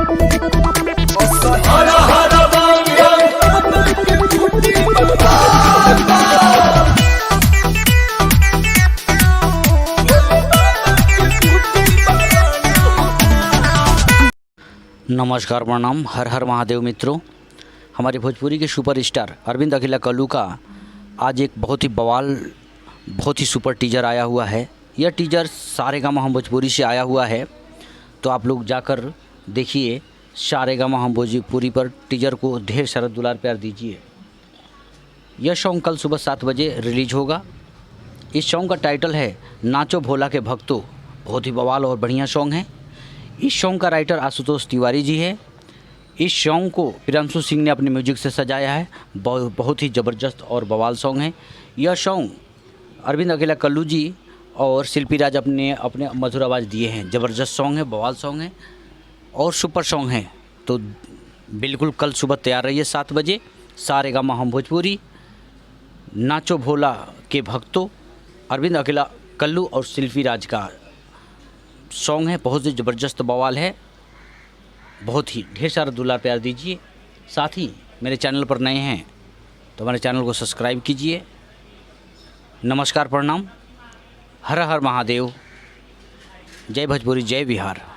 नमस्कार, प्रणाम, हर हर महादेव मित्रों। हमारे भोजपुरी के सुपरस्टार अरविंद अकेला कल्लू का आज एक बहुत ही बवाल, बहुत ही सुपर टीजर आया हुआ है। यह टीजर सारेगामा हम भोजपुरी से आया हुआ है, तो आप लोग जाकर देखिए। सारेगामा हम भोजपुरी पर टीजर को ढेर सारा दुलार प्यार दीजिए। यह सॉन्ग कल सुबह 7 बजे रिलीज होगा। इस सॉन्ग का टाइटल है नाचो भोला के भक्तों। बहुत ही बवाल और बढ़िया सॉन्ग है। इस सॉन्ग का राइटर आशुतोष तिवारी जी है। इस सॉन्ग को प्रियांशु सिंह ने अपने म्यूजिक से सजाया है। बहुत ही ज़बरदस्त और बवाल सॉन्ग है। यह सॉन्ग अरविंद अकेला कल्लू जी और शिल्पी राज अपने मधुर आवाज़ दिए हैं। ज़बरदस्त सॉन्ग है, बवाल सॉन्ग है और सुपर सॉन्ग है। तो बिल्कुल कल सुबह तैयार रहिए 7 बजे। सारेगामा हम भोजपुरी, नाचो भोला के भक्तों, अरविंद अकेला कल्लू और शिल्पी राज का सॉन्ग है। बहुत ही ज़बरदस्त बवाल है। बहुत ही ढेर सारा दुलार प्यार दीजिए। साथ ही मेरे चैनल पर नए हैं तो हमारे चैनल को सब्सक्राइब कीजिए। नमस्कार, प्रणाम, हर हर महादेव। जय भोजपुरी, जय बिहार।